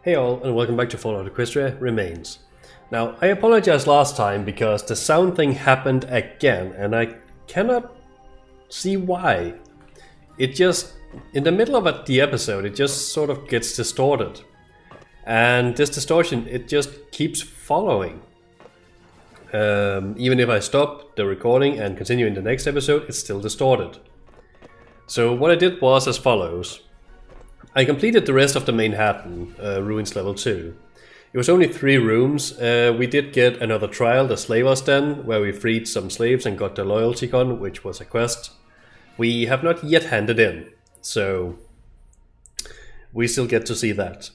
Hey all, and welcome back to Fallout Equestria Remains. Now, I apologize last time because the sound thing happened again, and I cannot see why. It just, in the middle of the episode, it just sort of gets distorted. And this distortion, it just keeps following. Even if I stop the recording and continue in the next episode, it's still distorted. So what I did was as follows. I completed the rest of the Manhattan Ruins level 2. It was only 3 rooms. We did get another trial, the Slaver's Den, where we freed some slaves and got the loyalty gun, which was a quest. We have not yet handed in, so we still get to see that.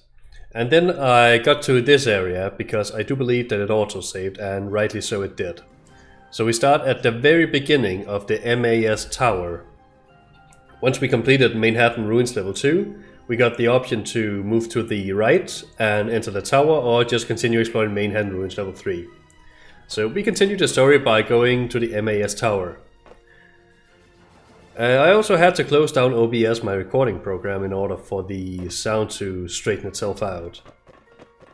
And then I got to this area because I do believe that it auto-saved, and rightly so it did. So we start at the very beginning of the M.A.S. tower. Once we completed Manhattan Ruins level 2, we got the option to move to the right and enter the tower, or just continue exploring Manhattan Ruins level 3. So we continue the story by going to the M.A.S. tower. I also had to close down OBS, my recording program, in order for the sound to straighten itself out.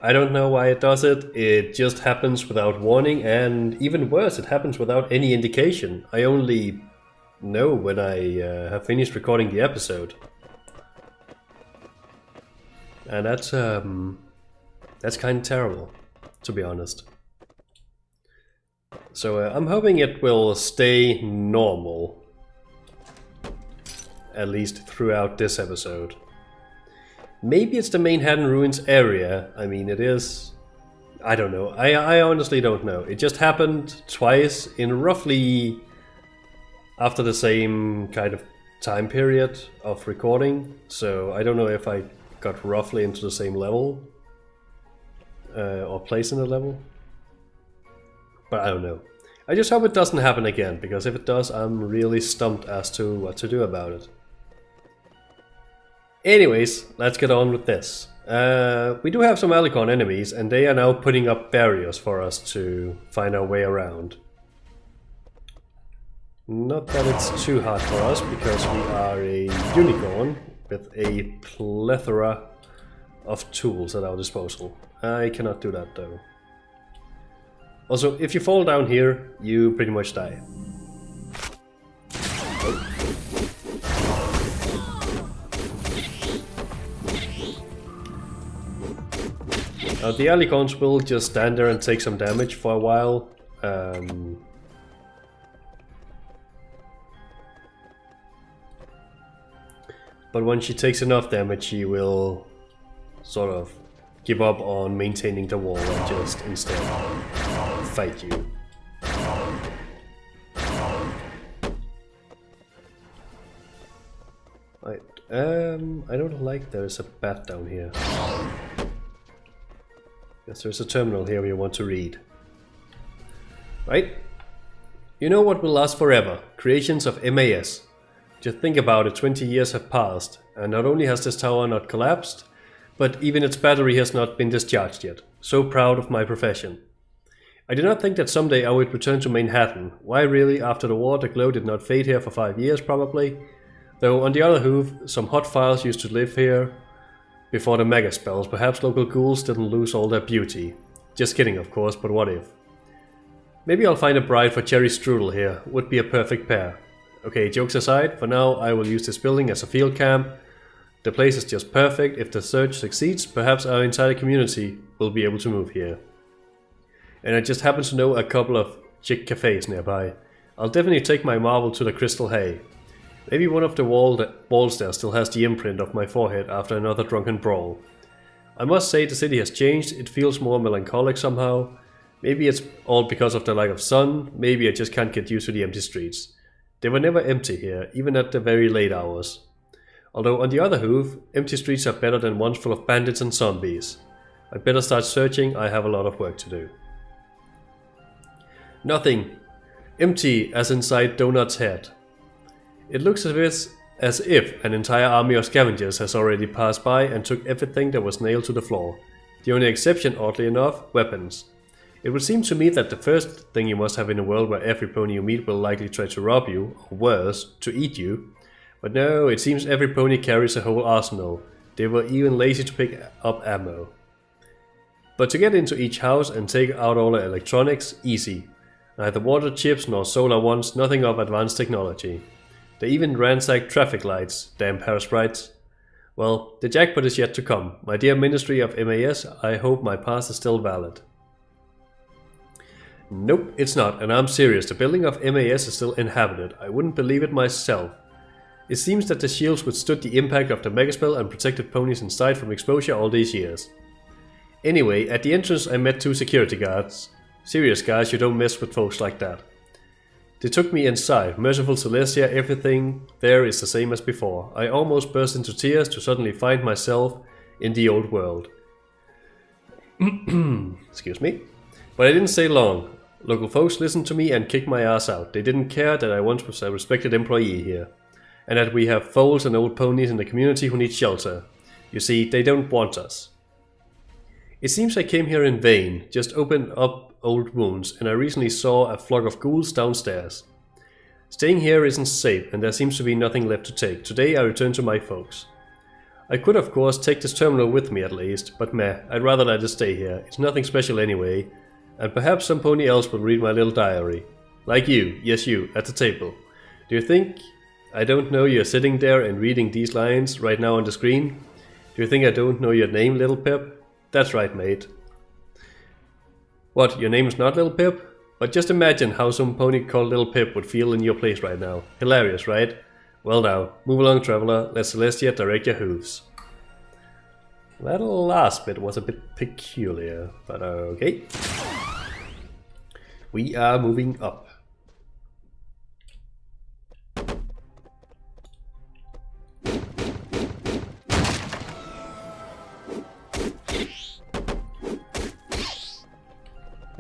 I don't know why it does it, it just happens without warning, and even worse, it happens without any indication. I only know when I have finished recording the episode. And that's kind of terrible, to be honest. So I'm hoping it will stay normal, at least throughout this episode. Maybe it's the Manhattan Ruins area. I mean, it is... I don't know. I honestly don't know. It just happened twice in roughly after the same kind of time period of recording. So I don't know if I got roughly into the same level or place in the level, but I don't know. I just hope it doesn't happen again, because if it does, I'm really stumped as to what to do about it. Anyways, let's get on with this. We do have some alicorn enemies, and they are now putting up barriers for us to find our way around. Not that it's too hard for us, because we are a unicorn with a plethora of tools at our disposal. I cannot do that though. Also, if you fall down here, you pretty much die. Oh. The alicorns will just stand there and take some damage for a while. But when she takes enough damage, she will sort of give up on maintaining the wall and just instead fight you. Right, I don't like there's a bat down here. Yes, there's a terminal here we want to read. Right? You know what will last forever? Creations of M.A.S. Just think about it, 20 years have passed, and not only has this tower not collapsed, but even its battery has not been discharged yet. So proud of my profession. I did not think that someday I would return to Manhattan. Why really? After the war, the glow did not fade here for 5 years probably. Though on the other hoof, some hot files used to live here before the mega spells. Perhaps local ghouls didn't lose all their beauty. Just kidding of course, but what if? Maybe I'll find a bride for Cherry Strudel here. Would be a perfect pair. Okay, jokes aside, for now I will use this building as a field camp. The place is just perfect. If the search succeeds, perhaps our entire community will be able to move here. And I just happen to know a couple of chic cafes nearby. I'll definitely take my marble to the Crystal Hay. Maybe one of the walls there still has the imprint of my forehead after another drunken brawl. I must say the city has changed. It feels more melancholic somehow. Maybe it's all because of the lack of sun. Maybe I just can't get used to the empty streets. They were never empty here, even at the very late hours. Although on the other hoof, empty streets are better than ones full of bandits and zombies. I'd better start searching, I have a lot of work to do. Nothing. Empty as inside Donut's head. It looks as if an entire army of scavengers has already passed by and took everything that was nailed to the floor. The only exception, oddly enough, weapons. It would seem to me that the first thing you must have in a world where every pony you meet will likely try to rob you, or worse, to eat you. But no, it seems every pony carries a whole arsenal. They were even lazy to pick up ammo. But to get into each house and take out all the electronics, easy. Neither water chips nor solar ones, nothing of advanced technology. They even ransacked traffic lights, damn parasprites. Well, the jackpot is yet to come. My dear Ministry of M.A.S, I hope my pass is still valid. Nope, it's not, and I'm serious. The building of M.A.S is still inhabited. I wouldn't believe it myself. It seems that the shields withstood the impact of the megaspell and protected ponies inside from exposure all these years. Anyway, at the entrance I met 2 security guards. Serious guys, you don't mess with folks like that. They took me inside. Merciful Celestia, everything there is the same as before. I almost burst into tears to suddenly find myself in the old world. Excuse me. But I didn't stay long. Local folks listened to me and kicked my ass out. They didn't care that I once was a respected employee here. And that we have foals and old ponies in the community who need shelter. You see, they don't want us. It seems I came here in vain, just opened up old wounds, and I recently saw a flock of ghouls downstairs. Staying here isn't safe, and there seems to be nothing left to take. Today I return to my folks. I could of course take this terminal with me at least, but meh, I'd rather let it stay here. It's nothing special anyway, and perhaps some pony else will read my little diary. Like you, yes you, at the table. Do you think I don't know you're sitting there and reading these lines right now on the screen? Do you think I don't know your name, Little Pip? That's right, mate. What, your name is not Little Pip? But just imagine how some pony called Little Pip would feel in your place right now. Hilarious, right? Well now, move along, traveler. Let Celestia direct your hooves. That last bit was a bit peculiar, but okay. We are moving up.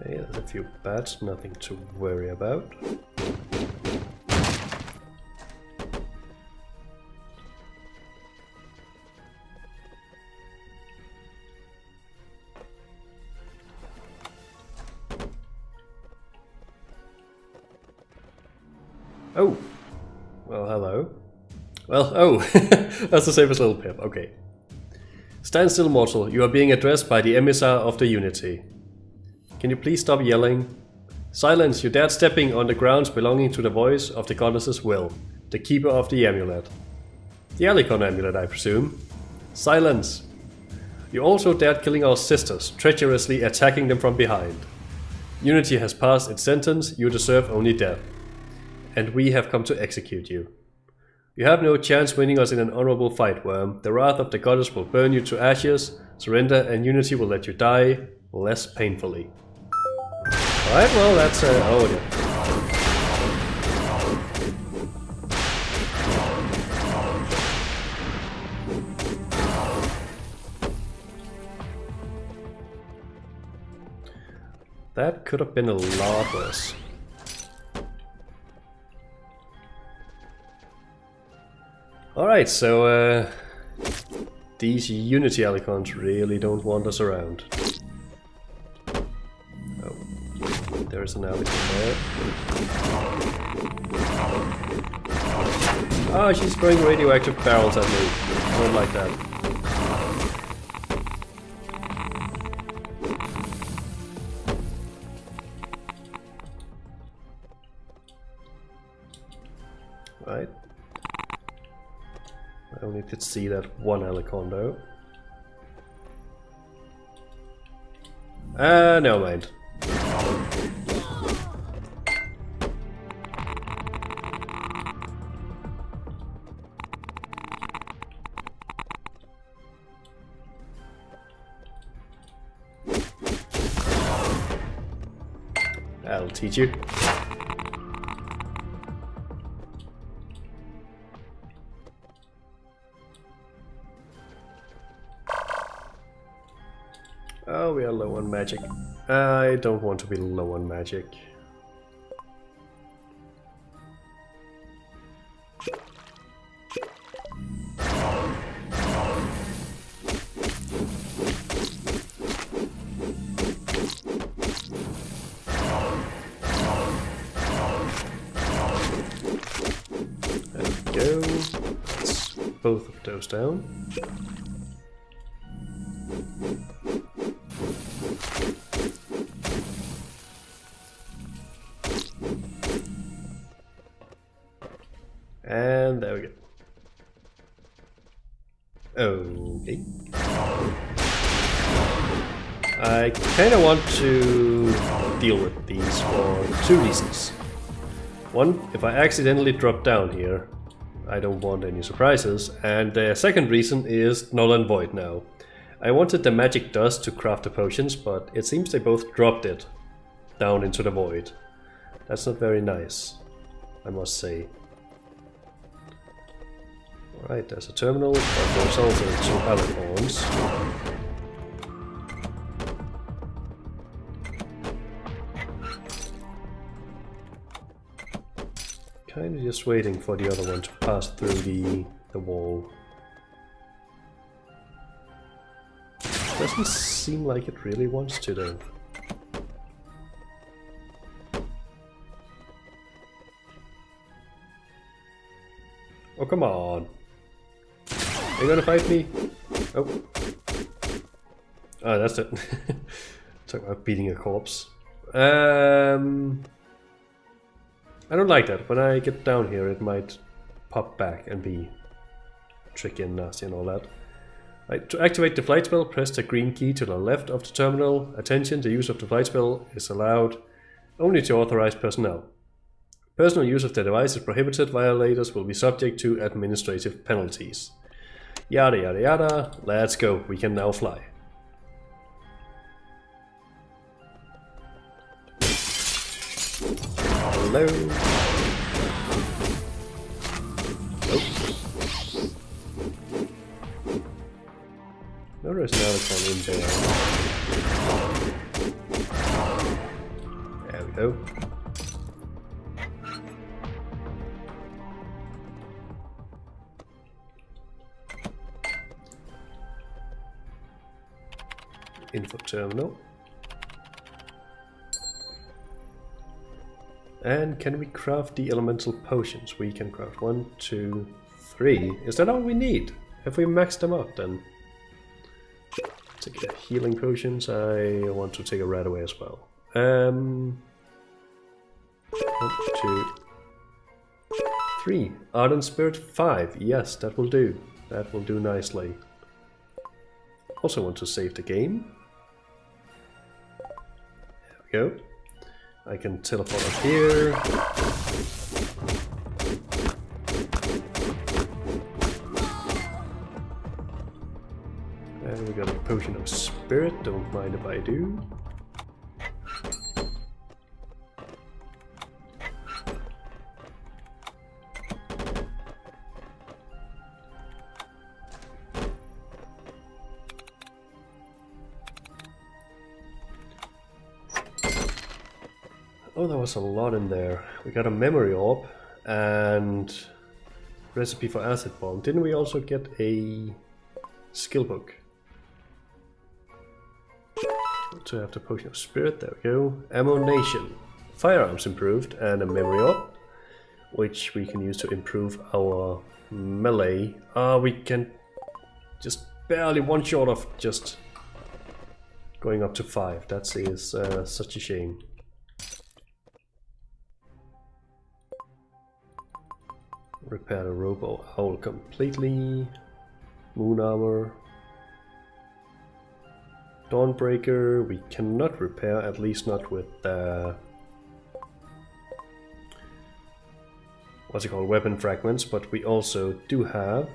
Okay, there's a few bats, nothing to worry about. Oh, well, hello. Well, oh, that's the same as Little Pip, okay. Stand still, mortal. You are being addressed by the emissary of the Unity. Can you please stop yelling? Silence, you dared stepping on the grounds belonging to the voice of the goddess's will, the keeper of the amulet. The alicorn amulet, I presume. Silence! You also dared killing our sisters, treacherously attacking them from behind. Unity has passed its sentence, you deserve only death. And we have come to execute you. You have no chance winning us in an honorable fight, Worm. The wrath of the goddess will burn you to ashes, surrender, and Unity will let you die less painfully. Alright, well that's oh dear. That could have been a lot worse. Alright, so these Unity alicorns really don't want us around. Oh, there's an alicorn there. Oh, she's throwing radioactive barrels at me. I don't like that. Right. I only could see that one alicorn though. Never mind. I'll teach you. Oh, we are low on magic. I don't want to be low on magic. There we go. Let's both of those down. Okay. I kind of want to deal with these for two reasons. One, if I accidentally drop down here, I don't want any surprises. And the second reason is null and void now. I wanted the magic dust to craft the potions, but it seems they both dropped it down into the void. That's not very nice, I must say. Alright, there's a terminal, but there's also two alicorns. Kinda just waiting for the other one to pass through the wall. Doesn't seem like it really wants to though. Oh, come on. Are you gonna fight me? Oh. Oh, that's it. Talk about beating a corpse. I don't like that. When I get down here, it might pop back and be tricky and nasty and all that. Right, to activate the flight spell, press the green key to the left of the terminal. Attention, the use of the flight spell is allowed only to authorized personnel. Personal use of the device is prohibited. Violators will be subject to administrative penalties. Yada yada yada. Let's go. We can now fly. Hello. Oh. No, there's an alicorn in there. There we go. Info terminal. And can we craft the elemental potions? We can craft 1, 2, 3. Is that all we need? Have we maxed them out then? Take the healing potions. I want to take a rat away as well. 1, 2, 3. Ardent Spirit 5. Yes, that will do. That will do nicely. Also want to save the game. There we go. I can teleport up here. And we got a potion of spirit, don't mind if I do. Oh, there was a lot in there. We got a memory orb and recipe for acid bomb. Didn't we also get a skill book? To have the potion of spirit, there we go. Ammunition, firearms improved, and a memory orb, which we can use to improve our melee. We can just barely one short of just going up to 5. That is such a shame. Repair the robo owl completely. Moon armor. Dawnbreaker we cannot repair, at least not with what's it called, weapon fragments, but we also do have,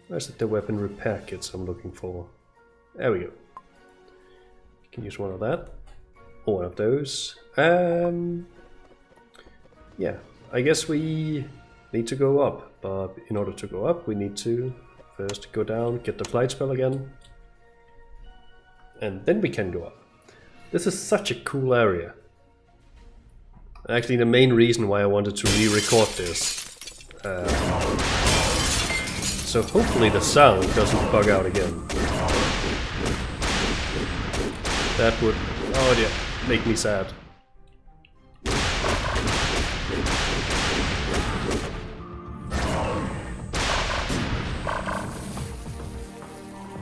where's the weapon repair kits I'm looking for? There we go. You can use one of that, or one of those. Yeah, I guess we need to go up, but in order to go up we need to first go down, get the flight spell again, and then we can go up. This is such a cool area. Actually, the main reason why I wanted to re-record this. So hopefully the sound doesn't bug out again. That would, oh yeah, make me sad.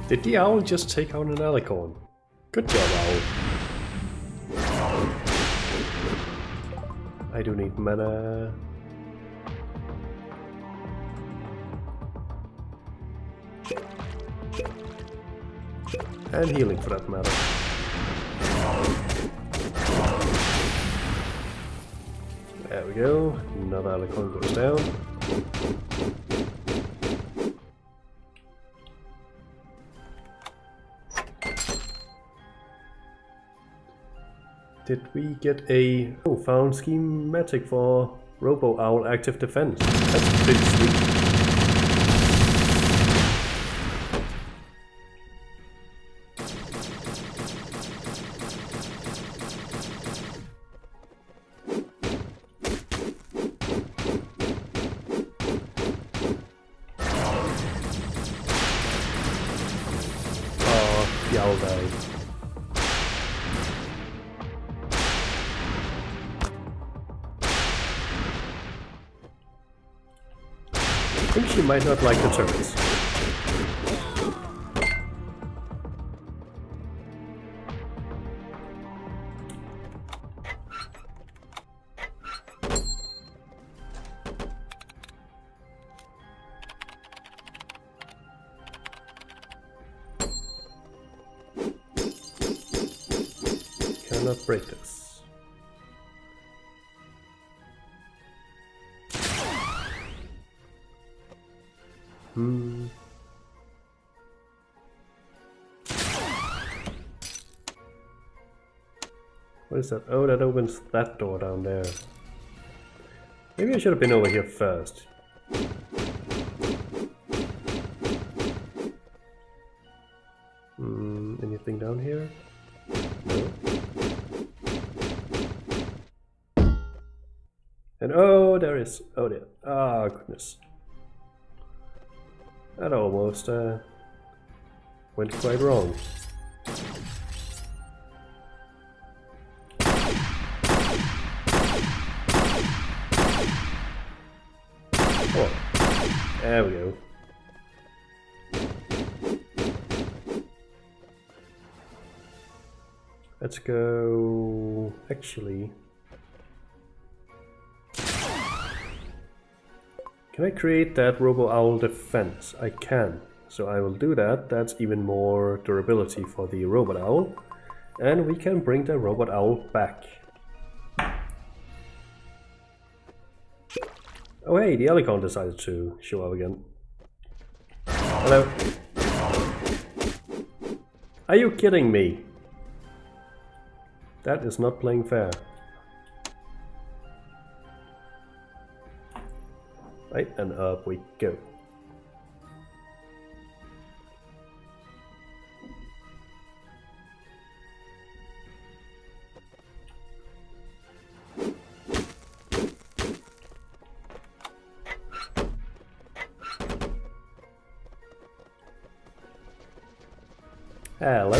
Did the owl just take out an alicorn? Good job, owl. I do need mana. And healing for that matter. There we go. Another alicorn goes down. Did we get a... Oh, found schematic for Robo Owl active defense. That's pretty sweet. Oh, the owl died. I think she might not like the turrets. Cannot break this. What is that? Oh, that opens that door down there. Maybe I should have been over here first. Anything down here? No. And oh, there is. Oh, there. Ah, goodness. That almost went quite wrong. Oh, there we go. Let's go. Actually, can I create that Robo Owl defense? I can. So I will do that. That's even more durability for the Robot Owl. And we can bring the Robot Owl back. Oh hey, the alicorn decided to show up again. Hello. Are you kidding me? That is not playing fair. Right, and up we go. Hello.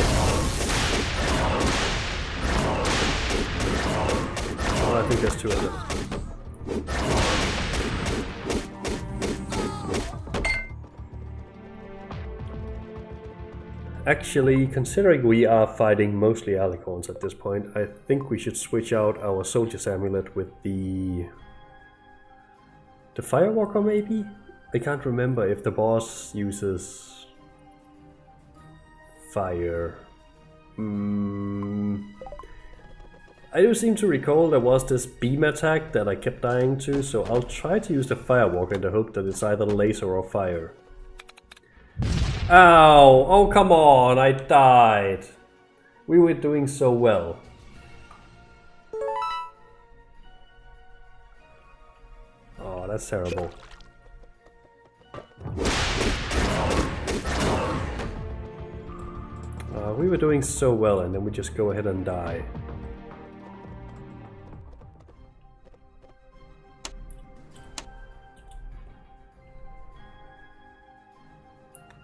Oh, I think there's two of them. Actually, considering we are fighting mostly alicorns at this point, I think we should switch out our soldier's amulet with the firewalker maybe? I can't remember if the boss uses fire. I do seem to recall there was this beam attack that I kept dying to, so I'll try to use the firewalker in the hope that it's either laser or fire. Ow! Oh come on, I died. We were doing so well. Oh, that's terrible. We were doing so well and then we just go ahead and die.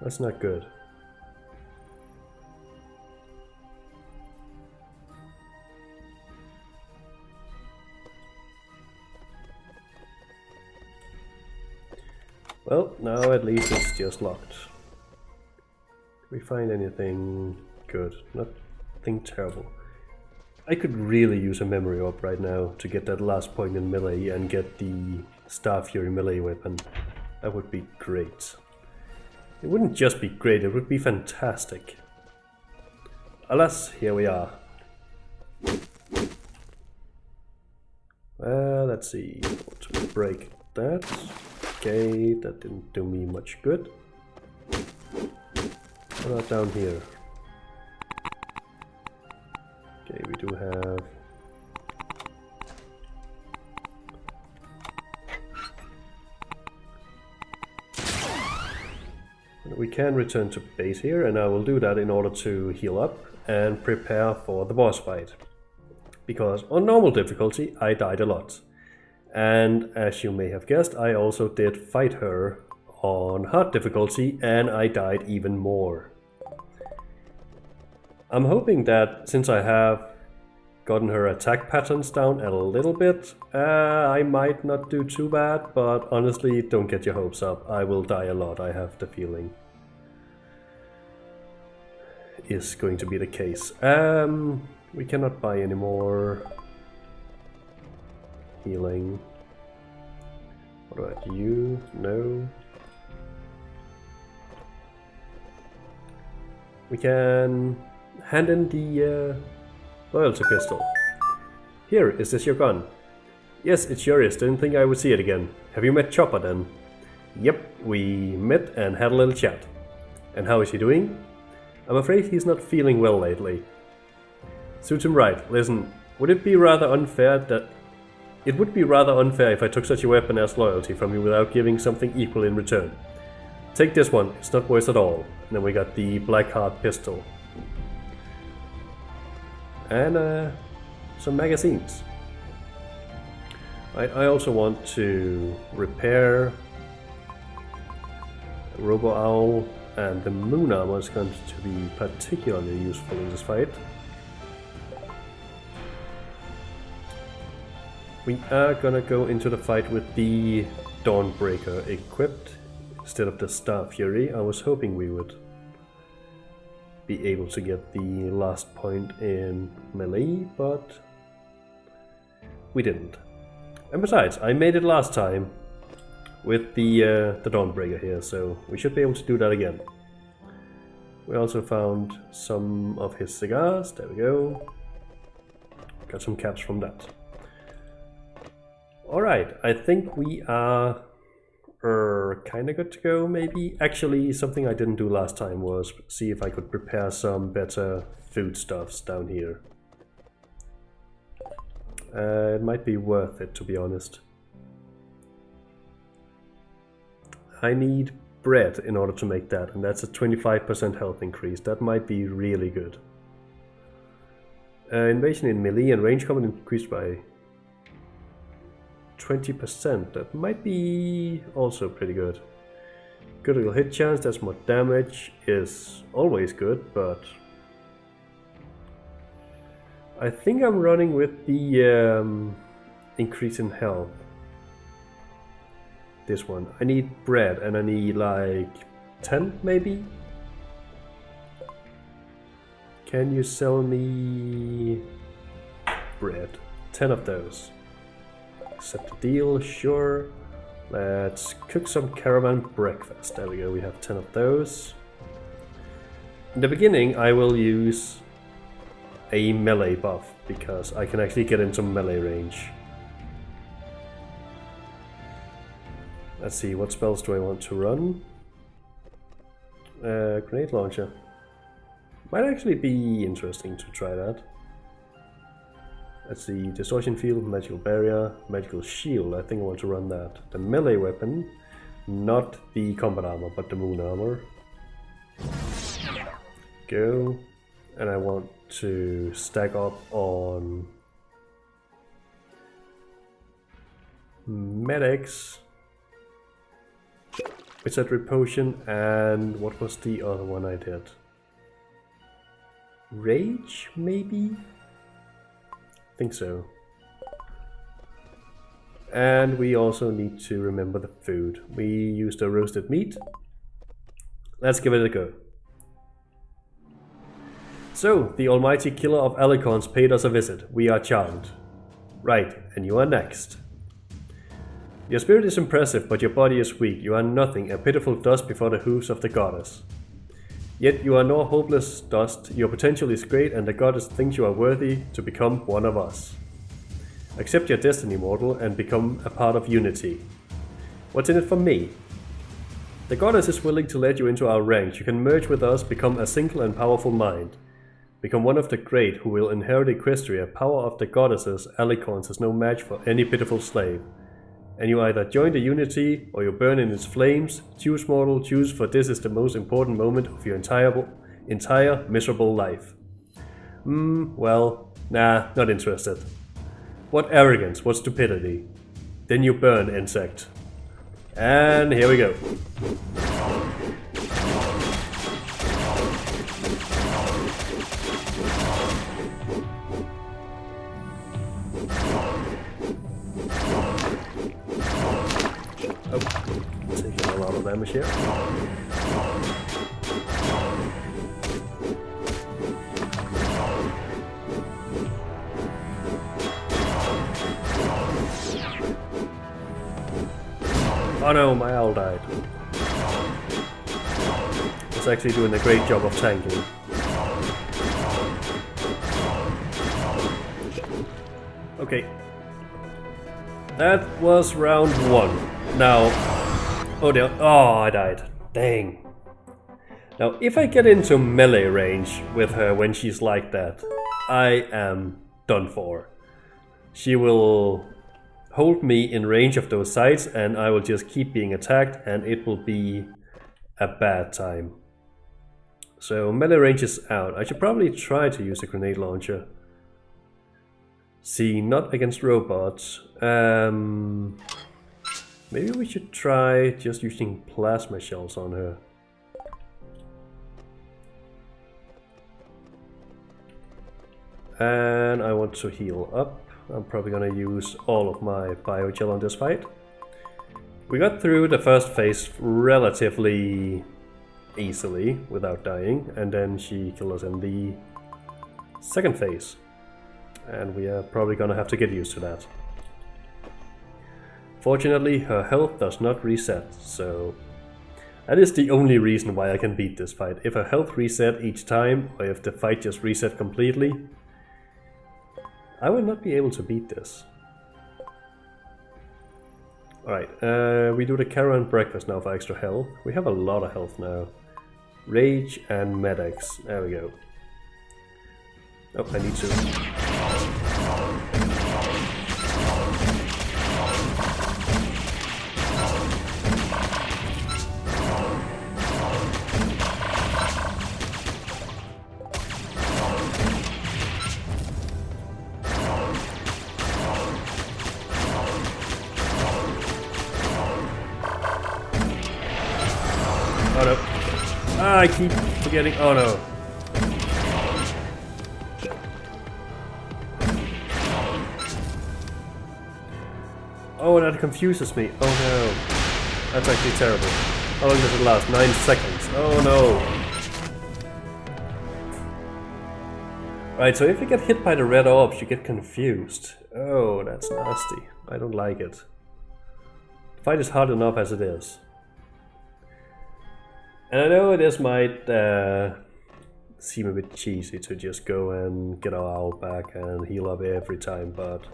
That's not good. Well, now at least it's just locked. Did we find anything good? Nothing terrible. I could really use a memory orb right now to get that last point in melee and get the Star Fury melee weapon. That would be great. It wouldn't just be great, it would be fantastic. Alas, here we are. Let's see, to break that. Okay, that didn't do me much good. What about down here? Okay, we do have... We can return to base here, and I will do that in order to heal up and prepare for the boss fight. Because on normal difficulty, I died a lot. And as you may have guessed, I also did fight her on hard difficulty, and I died even more. I'm hoping that since I have gotten her attack patterns down a little bit, I might not do too bad, but honestly, don't get your hopes up. I will die a lot, I have the feeling. Is going to be the case. We cannot buy any more healing. What about you? No. We can hand in the loyalty pistol. Here, is this your gun? Yes, it's yours. Didn't think I would see it again. Have you met Chopper then? Yep, we met and had a little chat. And how is he doing? I'm afraid he's not feeling well lately. Suits him right. Listen, would it be rather unfair that... It would be rather unfair if I took such a weapon as loyalty from you without giving something equal in return. Take this one, it's not worse at all. And then we got the black heart pistol. And some magazines. I also want to repair Robo Owl, and the moon armor is going to be particularly useful in this fight. We are gonna go into the fight with the Dawnbreaker equipped instead of the Star Fury. I was hoping we would be able to get the last point in melee, but we didn't. And besides, I made it last time with the Dawnbreaker here, so we should be able to do that again. We also found some of his cigars, there we go. Got some caps from that. Alright, I think we are kinda good to go, maybe. Actually, something I didn't do last time was see if I could prepare some better foodstuffs down here. It might be worth it, to be honest. I need bread in order to make that, and that's a 25% health increase. That might be really good. Invasion in melee and range combat increased by 20%. That might be also pretty good. Critical hit chance, that's more damage, is always good, but I think I'm running with the increase in health. This one. I need bread, and I need like 10 maybe? Can you sell me bread? 10 of those. Accept the deal, sure. Let's cook some caravan breakfast. There we go, we have 10 of those. In the beginning I will use a melee buff, because I can actually get into melee range. Let's see, what spells do I want to run? Grenade launcher. Might actually be interesting to try that. Let's see, distortion field, magical barrier, magical shield. I think I want to run that. The melee weapon, not the combat armor, but the moon armor. Go. And I want to stack up on medics. It's that repotion, and what was the other one I did? Rage, maybe? I think so. And we also need to remember the food. We used a roasted meat. Let's give it a go. So, the almighty killer of alicorns paid us a visit. We are charmed. Right, and you are next. Your spirit is impressive, but your body is weak. You are nothing, a pitiful dust before the hooves of the goddess. Yet you are no hopeless dust. Your potential is great, and the goddess thinks you are worthy to become one of us. Accept your destiny, mortal, and become a part of unity. What's in it for me? The goddess is willing to let you into our ranks. You can merge with us, become a single and powerful mind. Become one of the great who will inherit Equestria. Power of the goddesses, alicorns, is no match for any pitiful slave. And you either join the unity or you burn in its flames. Choose, mortal, choose, for this is the most important moment of your entire miserable life. Well, nah, not interested. What arrogance, what stupidity. Then you burn, insect. And here we go. Oh, taking a lot of damage here. Oh no, my owl died. It's actually doing a great job of tanking. Okay. That was round 1. Now... Oh dear. Oh, I died. Dang. Now, if I get into melee range with her when she's like that, I am done for. She will hold me in range of those sights and I will just keep being attacked and it will be a bad time. So melee range is out. I should probably try to use a grenade launcher. See, not against robots. Maybe we should try just using plasma shells on her. And I want to heal up. I'm probably gonna use all of my biogel on this fight. We got through the first phase relatively easily without dying, and then she killed us in the second phase. And we are probably gonna have to get used to that. Fortunately, her health does not reset, so that is the only reason why I can beat this fight. If her health reset each time, or if the fight just reset completely, I will not be able to beat this. Alright, we do the Caravan Breakfast now for extra health. We have a lot of health now. Rage and Medics. There we go. Oh, I need to... Oh no. Ah, I keep forgetting. Oh no. Oh, that confuses me. Oh no. That's actually terrible. How long does it last? 9 seconds. Oh no. Right, so if you get hit by the red orbs, you get confused. Oh, that's nasty. I don't like it. The fight is hard enough as it is. And I know this might seem a bit cheesy to just go and get our owl back and heal up every time, but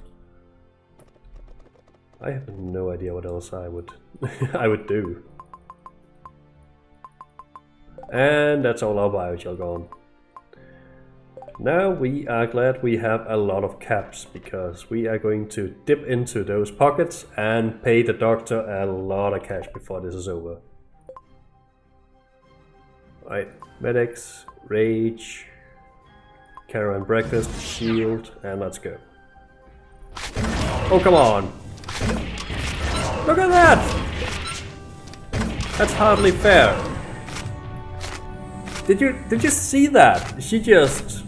I have no idea what else I would I would do. And that's all our biogel gone. Now we are glad we have a lot of caps, because we are going to dip into those pockets and pay the doctor a lot of cash before this is over. Right, medics, rage, Caravan Breakfast, shield, and let's go. Oh, come on! Look at that! That's hardly fair. Did you see that? She just...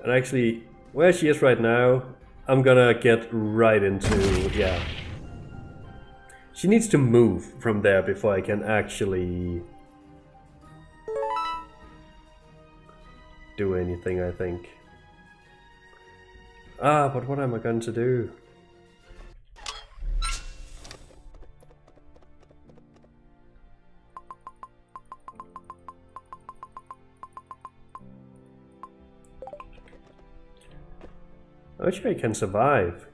And actually, where she is right now, I'm gonna get right into, yeah. She needs to move from there before I can actually do anything, I think. Ah, but what am I going to do? I'm sure I can survive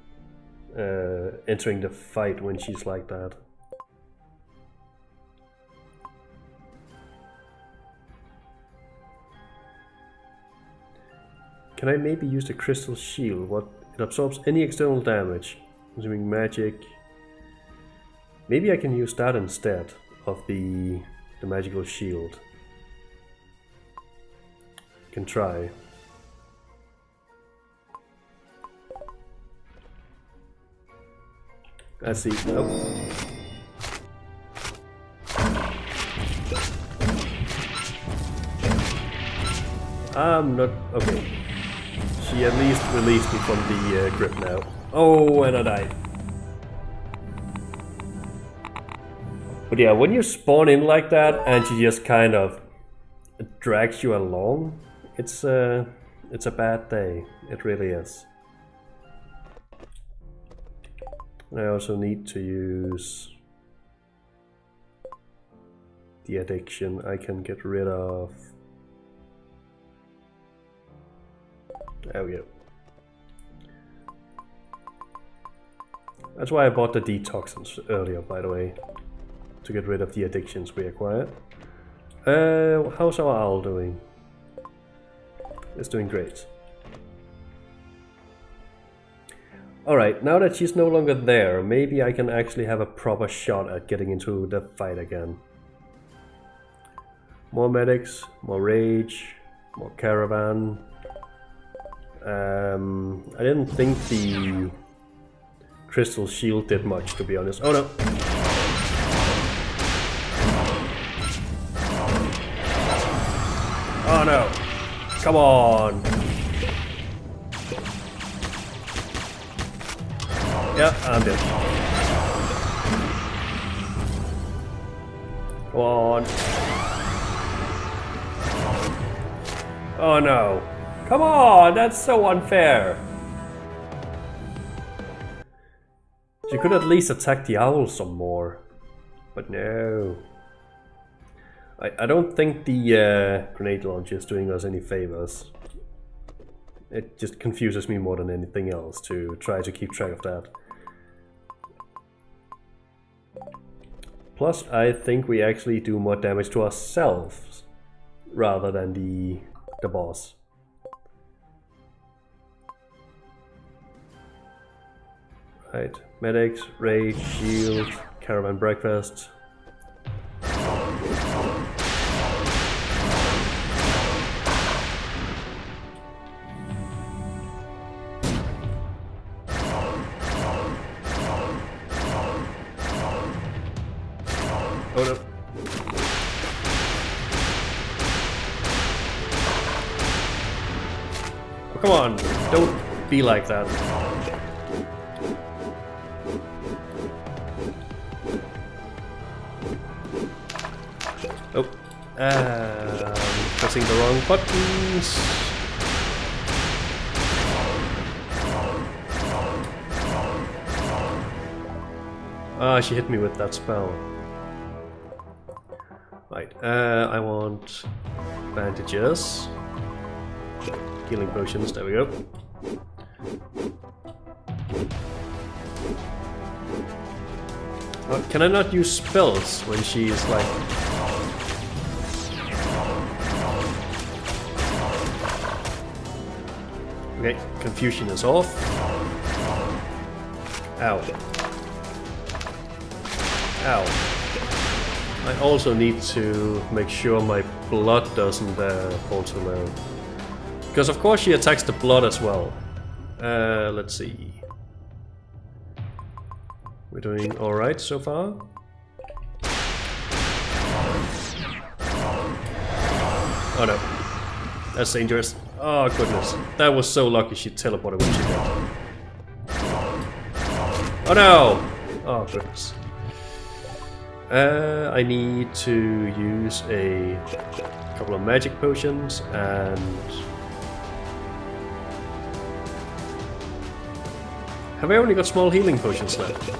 entering the fight when she's like that. Can I maybe use the crystal shield? What it absorbs any external damage, consuming magic. Maybe I can use that instead of the magical shield. Can try. Let's see. Nope. I'm not okay. She at least released me from the grip now. Oh, and I died. But yeah, when you spawn in like that and she just kind of drags you along, it's a bad day. It really is. I also need to use the addiction. I can get rid of. There we go. That's why I bought the detoxins earlier, by the way, to get rid of the addictions we acquired. How's our owl doing? It's doing great. Alright, now that she's no longer there, maybe I can actually have a proper shot at getting into the fight again. More medics, more rage, more caravan. I didn't think the crystal shield did much, to be honest. Oh no! Oh no! Come on! Yeah, I'm dead. Come on! Oh no! Come on, that's so unfair. She could at least attack the owl some more, but no. I don't think the grenade launcher is doing us any favors. It just confuses me more than anything else to try to keep track of that. Plus, I think we actually do more damage to ourselves rather than the boss. Right, medics, rage, shield, caravan breakfast. Oh no. Oh, come on, don't be like that. Oh, pressing the wrong buttons. Ah, she hit me with that spell. Right, I want bandages. Healing potions, there we go. Oh, can I not use spells when she is like... Okay, confusion is off. Ow. Ow. I also need to make sure my blood doesn't fall too low. Because of course she attacks the blood as well. Let's see. We're doing alright so far. Oh no. That's dangerous. Oh goodness. That was so lucky she teleported when she did. Oh no! Oh goodness. I need to use a couple of magic potions and Have I only got small healing potions left?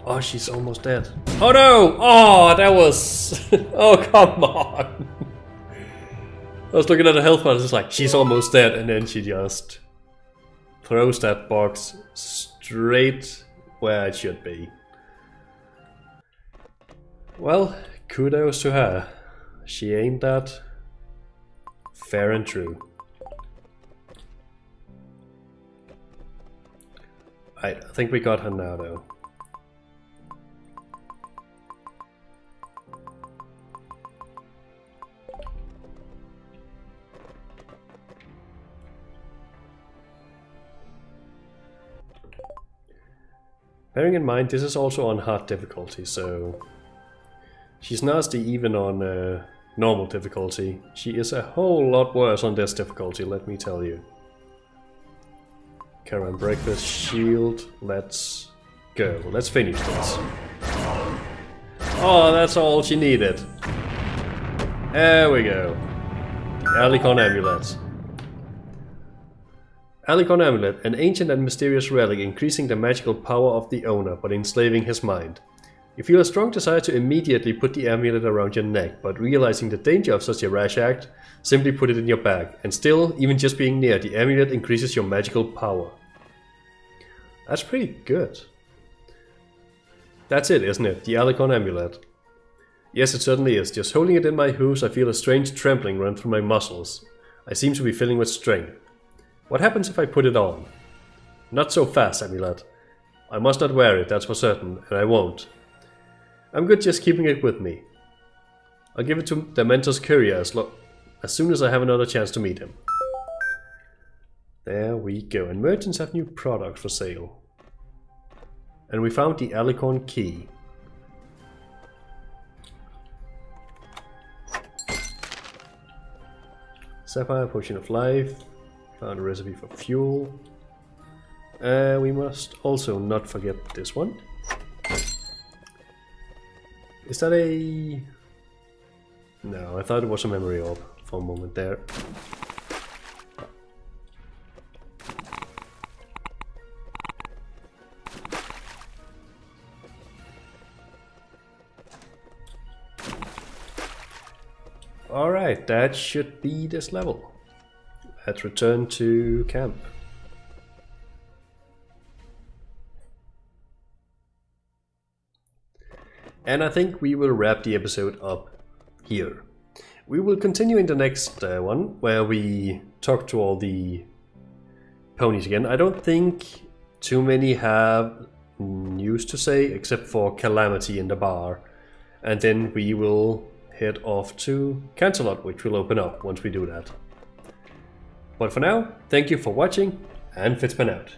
Oh, she's almost dead. Oh no! Oh, that was... oh, come on! I was looking at the health bar, it's like, she's almost dead, and then she just throws that box straight where it should be. Well, kudos to her. She ain't that. Fair and true. Right, I think we got her now, though. Bearing in mind, this is also on hard difficulty, so she's nasty even on normal difficulty. She is a whole lot worse on this difficulty, let me tell you. Caravan breakfast, shield, let's go. Let's finish this. Oh, that's all she needed. There we go. The alicorn amulet. Alicorn amulet, an ancient and mysterious relic increasing the magical power of the owner but enslaving his mind. You feel a strong desire to immediately put the amulet around your neck, but realizing the danger of such a rash act, simply put it in your bag, and still, even just being near, the amulet increases your magical power. That's pretty good. That's it, isn't it? The alicorn amulet. Yes, it certainly is. Just holding it in my hooves, I feel a strange trembling run through my muscles. I seem to be filling with strength. What happens if I put it on? Not so fast, amulet. I must not wear it, that's for certain, and I won't. I'm good just keeping it with me. I'll give it to the Mentor's courier as soon as I have another chance to meet him. There we go, and merchants have new products for sale. And we found the alicorn key. Sapphire, potion of life. Found a recipe for fuel. We must also not forget this one. Is that a... No, I thought it was a memory orb for a moment there. Alright, that should be this level. Let's return to camp. And I think we will wrap the episode up here. We will continue in the next one, where we talk to all the ponies again. I don't think too many have news to say, except for Calamity in the bar. And then we will head off to Canterlot, which will open up once we do that. But for now, thank you for watching, and Fizzban out.